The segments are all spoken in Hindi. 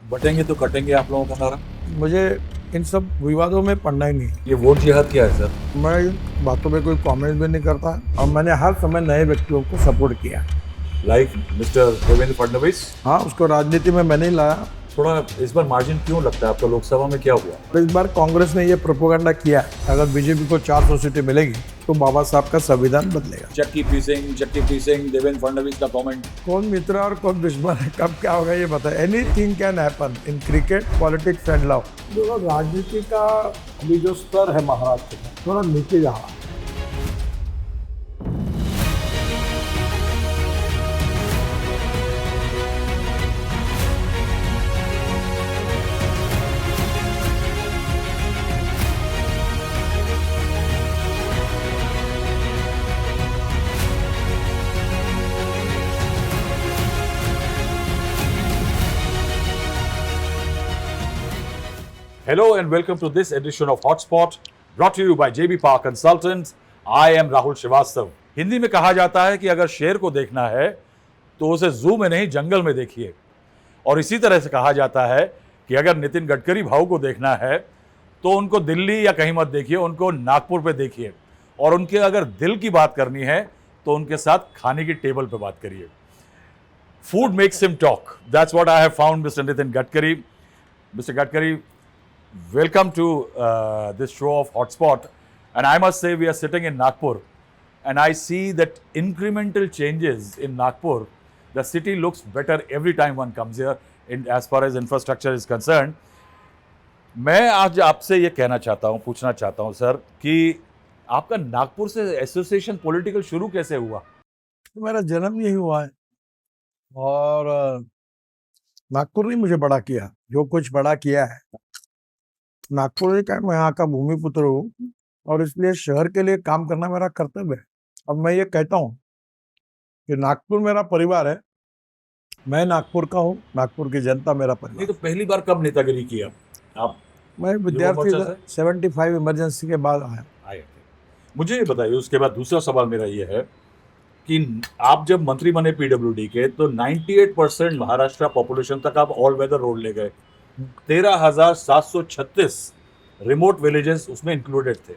बटेंगे तो कटेंगे आप लोगों का नारा। मुझे इन सब विवादों में पड़ना ही नहीं है। ये वोट जिहाद क्या है सर? मैं इन बातों पे कोई कमेंट भी नहीं करता और मैंने हर समय नए व्यक्तियों को सपोर्ट किया। Like mister Devendra Fadnavis. हाँ, उसको राजनीति में मैं नहीं लाया। थोड़ा इस बार मार्जिन क्यों लगता है आपको? लोकसभा में क्या हुआ? और इस बार कांग्रेस ने ये प्रोपोगंडा किया अगर बीजेपी को 400 सीटें मिलेगी तो बाबा साहब का संविधान बदलेगा। चक्की पीसिंग देवेंद्र फडणवीस का कमेंट। कौन मित्र और कौन दुश्मन है, कब क्या होगा ये बताए। Anything can happen in cricket, politics and love. देखो, राजनीति का अभी जो स्तर है महाराष्ट्र में थोड़ा नीचे जा रहा है। Hello and welcome to this edition of Hotspot, brought to you by JB Power Consultants. I am Rahul Srivastava. Hindi में कहा जाता है कि अगर शेर को देखना है तो उसे जू में नहीं जंगल में देखिए, और इसी तरह से कहा जाता है कि अगर नितिन गडकरी भाऊ को देखना है तो उनको दिल्ली या कहीं मत देखिए, उनको नागपुर पे देखिए, और उनके अगर दिल की बात करनी है तो उनके साथ खाने की टेबल पे बात करिए. Food makes him talk. That's what I have found, Mr. Nitin Gadkari. Mr. Gadkari, welcome to this show of Hotspot. And I must say, we are sitting in Nagpur, and I see that incremental changes in Nagpur. The city looks better every time one comes here, as far as infrastructure is concerned. मैं आज आपसे ये कहना चाहता हूँ, पूछना चाहता हूँ सर, कि आपका नागपुर से एसोसिएशन पॉलिटिकल शुरू कैसे हुआ? तो मेरा जन्म यही हुआ है और नागपुर ने मुझे बड़ा किया, जो कुछ बड़ा किया है। नागपुर का मैं यहाँ का भूमिपुत्र हूँ और इसलिए शहर के लिए काम करना मेरा कर्तव्य है। अब मैं ये कहता हूँ कि नागपुर मेरा परिवार है, मैं नागपुर का हूँ, नागपुर की जनता मेरा नहीं परिवार। तो पहली बार कब नेतागिरी किया आप? मैं विद्यार्थी मोर्चा 75 इमरजेंसी के बाद आया। आए थे। मुझे ये बताइए, उसके बाद दूसरा सवाल मेरा ये है कि आप जब मंत्री बने पीडब्ल्यूडी के तो 98% महाराष्ट्र पॉपुलेशन तक आप ऑल वेदर रोड ले गए। 13,736 रिमोट विलेजेस उसमें इंक्लूडेड थे।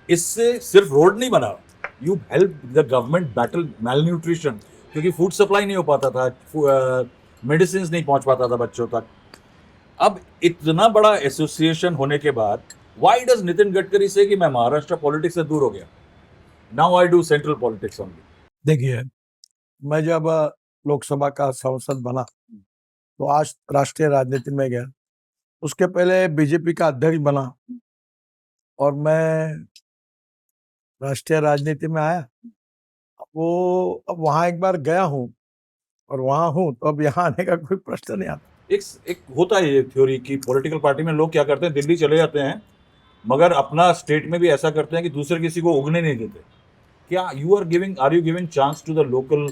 इससे सिर्फ रोड नहीं बना, you help the government battle malnutrition, क्योंकि फूड सप्लाई नहीं हो पाता था, मेडिसिन नहीं पहुंच पाता था बच्चों तक। अब इतना बड़ा एसोसिएशन होने के बाद व्हाई डज नितिन गडकरी से कि मैं महाराष्ट्र पॉलिटिक्स से दूर हो गया, now I do central politics only? देखिए, मैं जब लोकसभा का सांसद बना तो आज राष्ट्रीय राजनीति में गया। उसके पहले बीजेपी का अध्यक्ष बना और मैं राष्ट्रीय राजनीति में आया। अब वहां एक बार गया हूँ और वहां हूँ, तो अब यहाँ आने का कोई प्रश्न नहीं आता। एक होता है ये थ्योरी कि पॉलिटिकल पार्टी में लोग क्या करते हैं, दिल्ली चले जाते हैं मगर अपना स्टेट में भी ऐसा करते हैं कि दूसरे किसी को उगने नहीं देते। क्या are you giving chance to the local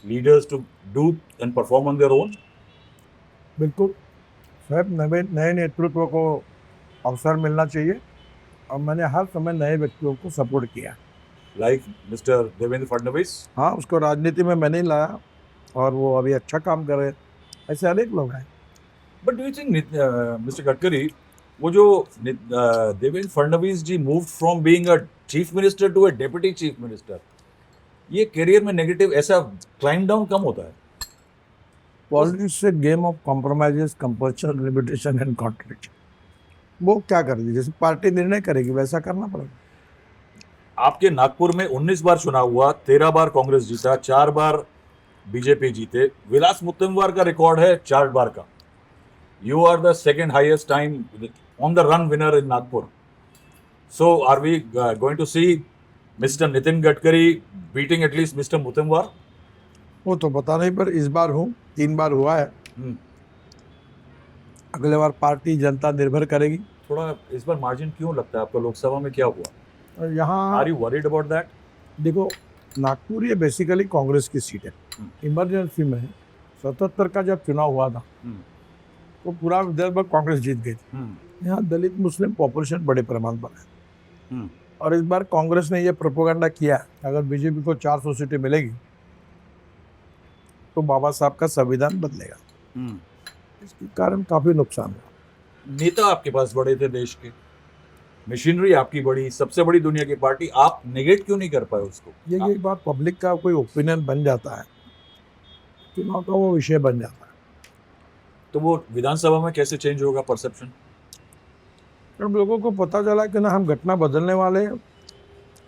leaders to do and perform on their own? बिल्कुल साहब, नए नेतृत्व को अवसर मिलना चाहिए और मैंने हर समय नए व्यक्तियों को सपोर्ट किया। Like mister Devendra Fadnavis. हाँ, उसको राजनीति में मैं नहीं लाया और वो अभी अच्छा काम कर रहे हैं। ऐसे अनेक लोग हैं। But do you think mister Gadkari, वो जो Devendra Fadnavis ji move from being a chief minister to a deputy chief minister, ये करियर में नेगेटिव ऐसा क्लाइम डाउन कम होता है? Politics a game of compromises, compulsion, limitation and contradiction. वो क्या करेगी, जैसे पार्टी निर्णय करेगी वैसा करना पड़ेगा। आपके नागपुर में 19 बार चुनाव हुआ, 13 बार कांग्रेस जीता, 4 बार बीजेपी जीते। विलास मुत्तमवार का रिकॉर्ड है 4 बार का। You are the second highest time on the run winner in Nagpur. So are we going to see mister Nitin Gadkari beating at least mister Muttemwar? वो तो पता नहीं, पर इस बार हूँ, 3 बार हुआ है। अगले बार पार्टी जनता निर्भर करेगी। थोड़ा इस बार मार्जिन क्यों लगता है आपको? लोकसभा में क्या हुआ? और यहाँ are you worried about that? देखो, नागपुर ये बेसिकली कांग्रेस की सीट है। इमरजेंसी में 77 का जब चुनाव हुआ था तो पूरा विदर्भ कांग्रेस जीत गई थी। यहाँ दलित मुस्लिम पॉपुलेशन बड़े पैमाने पर है और इस बार कांग्रेस ने ये प्रोपोगंडा किया अगर बीजेपी को 400 सीटें मिलेगी तो बाबा साहब का संविधान बदलेगा। इसके कारण काफी नुकसान है। नेता आपके पास बड़े थे देश के, मशीनरी आपकी बड़ी, सबसे बड़ी दुनिया की पार्टी, आप नेगेट क्यों नहीं कर पाए उसको? ये एक बात बात का कोई ओपिनियन बन जाता है, चुनाव का वो विषय बन जाता है। तो वो विधानसभा में कैसे चेंज होगा परसेप्शन? अब लोगों को पता चला कि ना हम घटना बदलने वाले हैं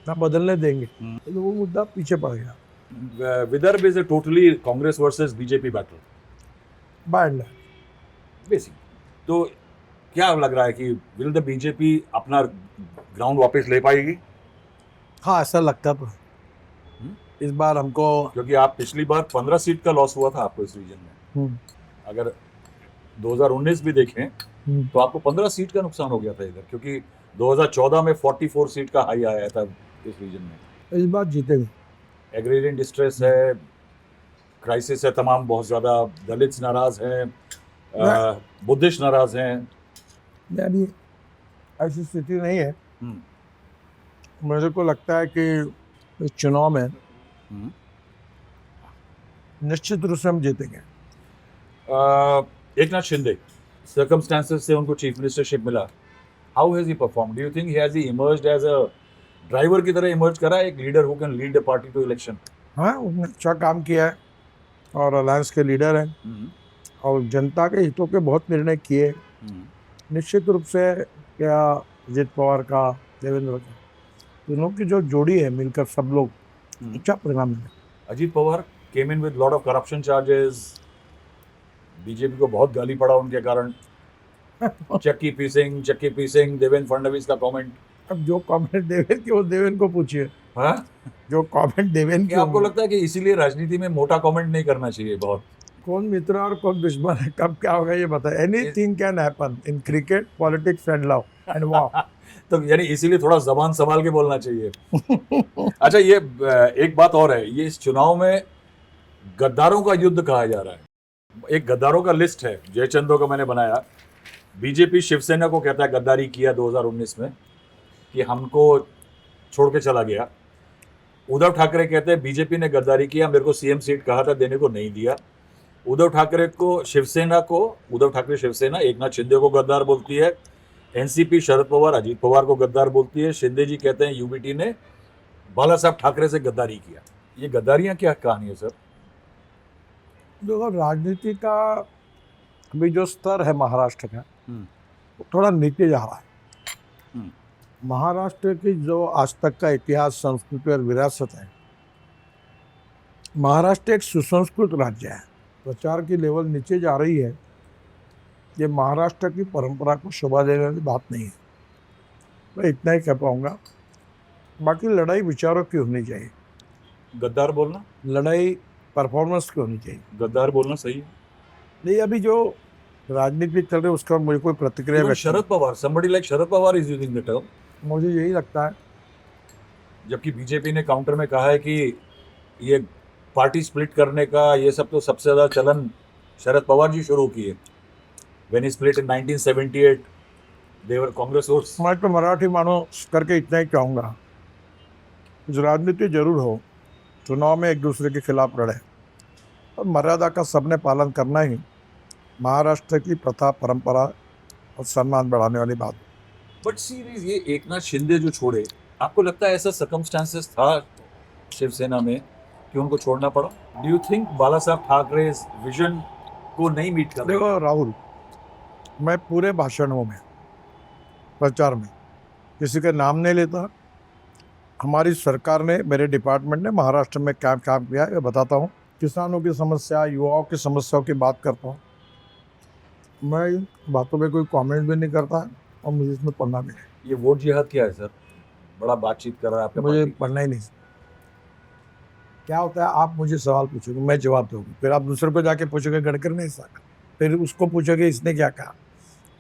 ना बदलने देंगे, तो वो मुद्दा पीछे पड़ गया। Vidarbha is a totally Congress versus BJP battle by and large. Basic. तो क्या लग रहा है कि विल द बीजेपी अपना ग्राउंड वापस ले पाएगी? हाँ, ऐसा लगता तो है। इस बार हमको क्योंकि आप पिछली बार 15 सीट का लॉस हुआ था आपको इस रीजन में। अगर 2019 भी देखें तो आपको 15 सीट का नुकसान हो गया था इधर, क्योंकि 2014 में 44 सीट का हाई आया था इस रीजन में। इस बार जीतेंगे। एग्रेरियन डिस्ट्रेस है, क्राइसिस है तमाम, बहुत ज़्यादा दलित्स नाराज हैं, बुद्धिस्ट नाराज हैं। यानी ऐसी स्थिति नहीं है। मुझे को लगता है कि इस चुनाव में निश्चित रूप से हम जीतेंगे। एक नाथ शिंदे, सर्कमस्टांसेस से उनको चीफ मिनिस्टरशिप मिला, how has he perform? Do you think he has emerged as a driver की तरह इमर्ज करा, एक leader who can lead the party to election? हाँ, उसने अच्छा काम किया है और अलायंस के लीडर हैं और जनता के हितों के बहुत निर्णय किए। निश्चित रूप से क्या अजित पवार का, देवेंद्र का, दोनों की जो जोड़ी है मिलकर सब लोग अच्छा परिणाम मिले। Ajit Pawar came in with lot of corruption charges, BJP को बहुत गाली पड़ा उनके कारण। चक्की पीसिंग, देवेंद्र फडणवीस का कमेंट। अब जो कमेंट देवेंद्र की वो देवेंद्र को पूछिए। हाँ, जो कमेंट देवेंद्र की, आपको लगता है कि इसीलिए राजनीति में मोटा कमेंट नहीं करना चाहिए बहुत? कौन मित्र और कौन दुश्मन है, कब क्या होगा ये बताए। Anything can happen in cricket, politics and love and war. तो यानी इसीलिए थोड़ा जबान संभाल के बोलना चाहिए। अच्छा, ये एक बात और है, ये इस चुनाव में गद्दारों का युद्ध कहा जा रहा है। एक गद्दारों का लिस्ट है, जयचंदो का मैंने बनाया। बीजेपी शिवसेना को कहता है गद्दारी किया 2019 में, कि हमको छोड़ के चला गया। उद्धव ठाकरे कहते हैं बीजेपी ने गद्दारी किया, मेरे को सीएम सीट कहा था, देने को नहीं दिया। उद्धव ठाकरे शिवसेना एक नाथ शिंदे को गद्दार बोलती है। एनसीपी शरद पवार अजीत पवार को गद्दार बोलती है। शिंदे जी कहते हैं यूबीटी ने बाला साहब ठाकरे से गद्दारी किया। ये गद्दारियां क्या कहानी है सर? देखो, राजनीति का अभी जो स्तर है महाराष्ट्र का, वो थोड़ा नीचे जा रहा है। महाराष्ट्र की जो आज तक का इतिहास, संस्कृति और विरासत है, महाराष्ट्र एक सुसंस्कृत राज्य है। प्रचार की लेवल नीचे जा रही है, ये महाराष्ट्र की परंपरा को शोभा देने वाली बात नहीं है। मैं इतना ही कह पाऊंगा। बाकी लड़ाई विचारों की होनी चाहिए। गद्दार बोलना, लड़ाई परफॉर्मेंस की होनी चाहिए। गद्दार बोलना सही है नहीं, अभी जो राजनीति चल रही है उसका मुझे कोई प्रतिक्रिया। Sharad Pawar, somebody like Sharad Pawar is using the term, मुझे यही लगता है। जबकि बीजेपी ने काउंटर में कहा है कि ये पार्टी स्प्लिट करने का ये सब तो सबसे ज़्यादा चलन शरद पवार जी शुरू किए। When he split in 1978, they were Congress votes. मैं तो मराठी मानस करके इतना ही चाहूँगा, जो राजनीति जरूर हो, चुनाव में एक दूसरे के खिलाफ लड़े और मर्यादा का सबने पालन करना ही महाराष्ट्र की प्रथा, परंपरा और सम्मान बढ़ाने वाली बात। बट सीरीज ये एक नाथ शिंदे जो छोड़े, आपको लगता है ऐसा सर्कमस्टांसेस था शिवसेना में कि उनको छोड़ना पड़ा? डू यू थिंक बाला साहब ठाकरे विजन को नहीं मीट कर? देखो राहुल, मैं पूरे भाषणों में, प्रचार में किसी का नाम नहीं लेता। हमारी सरकार ने, मेरे डिपार्टमेंट ने महाराष्ट्र में क्या काम किया है बताता हूँ। किसानों की समस्या, युवाओं की समस्याओं की बात करता हूँ। मैं इन बातों में कोई कमेंट भी नहीं करता और मुझे इसमें पढ़ना भी नहीं। ये वोट जिहाद क्या है सर? बड़ा बातचीत कर रहा है आपके, मुझे पढ़ना ही नहीं। क्या होता है, आप मुझे सवाल पूछोगे, मैं जवाब दूंगा, फिर आप दूसरे को जाके पूछोगे गडकरी ने ऐसा, फिर उसको पूछोगे इसने क्या कहा।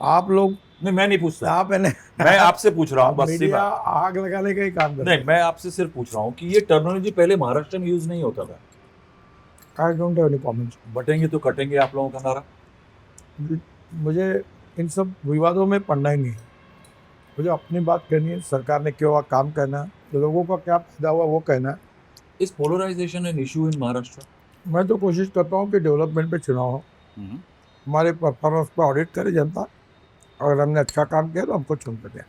आप लोग नहीं, मैं नहीं पूछता, आप मैं आपसे पूछ रहा हूँ बस। मीडिया आग लगाने का ही काम करता है। नहीं, मैं आपसे सिर्फ पूछ रहा हूँ कि ये टर्मिनोलॉजी पहले महाराष्ट्र में यूज नहीं होता था। I don't have any comments. बटेंगे तो कटेंगे आप लोगों का नारा। मुझे इन सब विवादों में पढ़ना ही नहीं। मुझे अपनी बात कहनी है, सरकार ने क्यों काम करना है, तो लोगों का क्या फायदा हुआ वो कहना है। इस polarisation an issue in Maharashtra? मैं तो कोशिश करता हूँ कि डेवलपमेंट पे चुनाव हो, हमारे परफॉर्मेंस पर ऑडिट करे जनता, अगर हमने अच्छा काम किया तो हमको चुन कर दिया।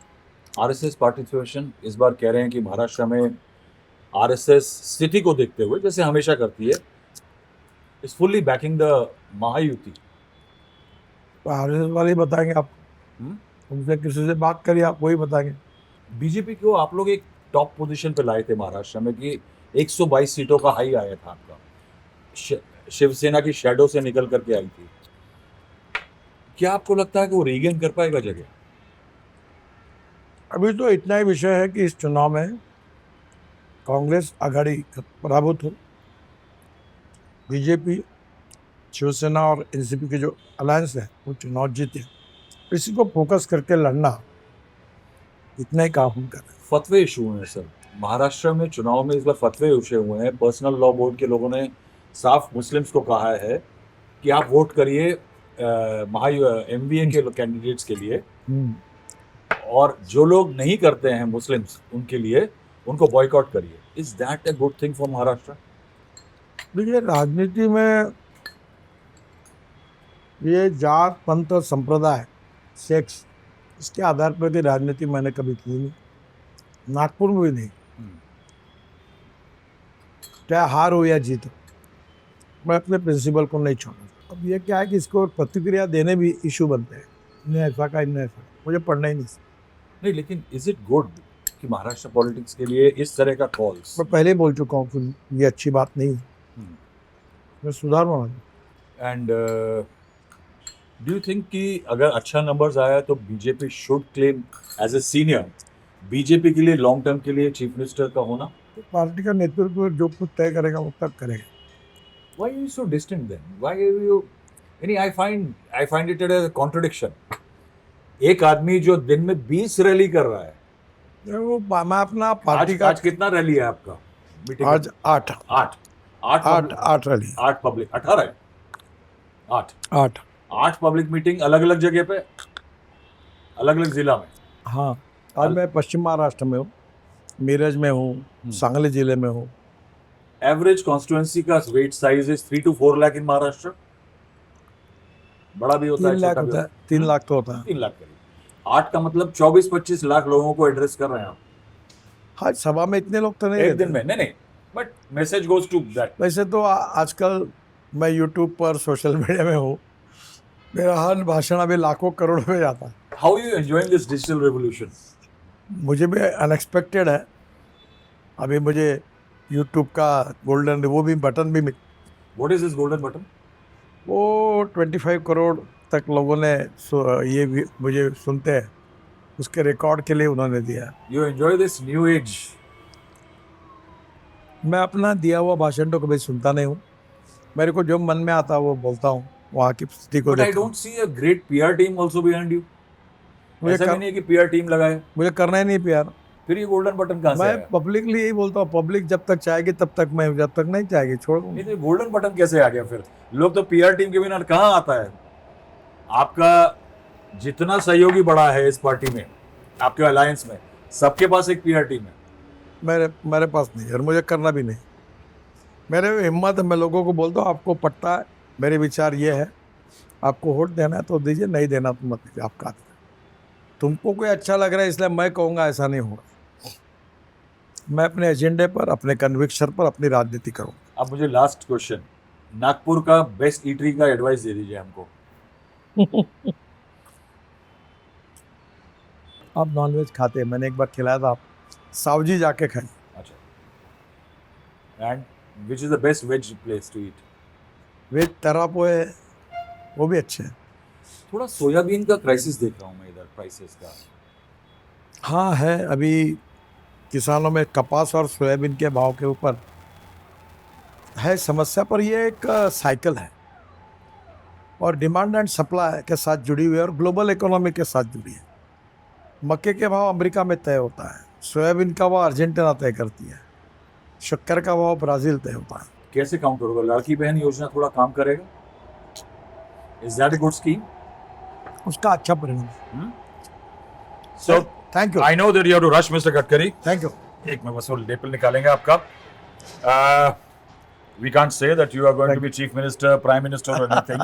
आरएसएस पार्टिसिपेशन इस बार कह रहे हैं कि महाराष्ट्र में आरएसएस स्थिति को देखते हुए, जैसे हमेशा करती है, is fully banking the Mahayuti. तो आरएसएस वाले ही बताएंगे आप, उनसे किसी से बात करिए, आप वही बताएंगे। बीजेपी को आप लोग एक टॉप पोजीशन पे लाए थे महाराष्ट्र में कि 122 सीटों का हाई आया था आपका, शिवसेना की शैडो से निकल करके आई थी। क्या आपको लगता है कि वो रीगेन कर पाएगा जगह? अभी तो इतना ही विषय है कि इस चुनाव में कांग्रेस आघाड़ी पराभूत हो, बीजेपी, शिवसेना और एनसीपी के जो अलायंस है वो चुनाव जीते, इसी को फोकस करके लड़ना, इतना ही काम हम कर रहे हैं। फतवे इशू हुए हैं सर महाराष्ट्र में, चुनाव में इस बार फतवे इशू हुए हैं। पर्सनल लॉ बोर्ड के लोगों ने साफ मुस्लिम्स को कहा है कि आप वोट करिए एमवीए के कैंडिडेट्स के लिए, और जो लोग नहीं करते हैं मुस्लिम्स, उनके लिए उनको बॉयकॉट करिए। Is that a good thing for Maharashtra? देखिए, राजनीति में ये जात, पंथ और संप्रदाय, सेक्स, इसके आधार पर की राजनीति मैंने कभी की नहीं, नागपुर में भी नहीं। चाहे हार हो या जीत हो, मैं अपने प्रिंसिपल को नहीं छोड़ूंगा। अब ये क्या है कि इसको प्रतिक्रिया देने भी इशू बनते हैं, इन्हें ऐसा का, इन्हें ऐसा, मुझे पढ़ना ही नहीं। लेकिन इज इट गुड कि महाराष्ट्र पॉलिटिक्स के लिए इस तरह का कॉल्स? मैं पहले बोल चुका हूँ कि ये अच्छी बात नहीं है, मैं सुधार मांगा। एंड डू यू थिंक कि अगर अच्छा नंबर्स आया तो BJP should claim as a senior, BJP के लिए लॉन्ग टर्म के लिए चीफ मिनिस्टर का होना? तो पार्टी का नेतृत्व जो कुछ तय करेगा वो तब करेगा। Why are you so distant then? Why are you? I find it a contradiction. एक आदमी जो दिन में 20 रैली कर रहा है, वो मैं अपना पार्टी का। आज कितना रैली है आपका? मीटिंग आज 8 रैली, 8 पब्लिक, 18 है, 8 पब्लिक मीटिंग अलग अलग जगह पे, अलग अलग जिला में। हाँ, आज मैं पश्चिम महाराष्ट्र में हूँ, मीरज में हूँ, सांगली जिले में हूँ। एवरेज कॉन्स्टिट्यूएंसी का weight size is 3 to 4 lakh in Maharashtra. बड़ा भी होता है, 3 लाख होता है, 3 लाख तो होता है। 3 लाख करीब। 8 का मतलब 24-25 लाख लोगों को एड्रेस कर रहे हैं आप। हाँ, सभा में इतने लोग तो नहीं एक दिन में नहीं, but message goes to that. वैसे तो आजकल मैं यूट्यूब पर, सोशल मीडिया में हूँ, मेरा हर भाषण अभी लाखों करोड़ में जाता है। How you enjoying this digital revolution? मुझे भी अनएक्सपेक्टेड है। अभी मुझे यूट्यूब का गोल्डन वो भी बटन भी मिल। What is this golden button? वो 25 करोड़ तक लोगों ने ये भी मुझे सुनते हैं, उसके रिकॉर्ड के लिए उन्होंने दिया। You enjoy this new age? मैं अपना दिया हुआ भाषण तो कभी सुनता नहीं हूँ, मेरे को जो मन में आता है वो बोलता हूँ, वहाँ की स्थिति को। But I don't see a great PR team also behind you. ऐसा भी नहीं है कि पीआर टीम लगाए, मुझे करना ही नहीं पीआर। फिर ये गोल्डन बटन कहाँ से आया? मैं पब्लिकली यही बोलता हूँ, पब्लिक जब तक चाहेगी तब तक मैं, जब तक नहीं चाहेगी छोड़ दूंगा। ये गोल्डन बटन कैसे आ गया फिर? लोग तो पीआर टीम के बिना कहाँ आता है? आपका जितना सहयोगी बड़ा है इस पार्टी में, आपके अलायंस में, सबके पास एक पीआर टीम है। मेरे पास नहीं, और मुझे करना भी नहीं। मेरे हिम्मत है, मैं लोगों को बोलता हूँ, आपको पट्टा है, मेरे विचार ये है, आपको वोट देना है तो दीजिए, नहीं देना तो मत दीजिए, आपका। तुमको कोई अच्छा लग रहा है इसलिए मैं कहूँगा, ऐसा नहीं होगा। मैं अपने एजेंडे पर, अपने कन्विक्शन पर अपनी राजनीति करूँ। अब मुझे लास्ट क्वेश्चन, नागपुर का बेस्ट ईटरी का एडवाइस दे दीजिए हमको। आप नॉनवेज खाते हैं? मैंने एक बार खिलाया था, आप सावजी जाके खाए। अच्छा, and which is the best veg place to eat? Veg तरा पोहे, वो भी अच्छे हैं। थोड़ा सोयाबीन का क्राइसिस देख रहा हूँ मैं इधर, प्राइसेस का। हाँ है, अभी किसानों में कपास और सोयाबीन के भाव के ऊपर है समस्या, पर ये एक साइकिल है और डिमांड एंड सप्लाई के साथ जुड़ी हुई है और ग्लोबल इकोनॉमी के साथ जुड़ी है। मक्के के भाव अमेरिका में तय होता है, सोयाबीन का भाव अर्जेंटीना तय करती है, शक्कर का भाव ब्राज़ील तय होता है। कैसे काउंट होगा? लड़की बहन योजना थोड़ा काम करेगा? Is that a good scheme? उसका अच्छा परिणाम। So thank you. I know that you have to rush mister Gadkari. Thank you. एक में बस वो लेपल निकालेंगे आपका। We can't say that you are going to be chief minister, prime minister और एनीथिंग।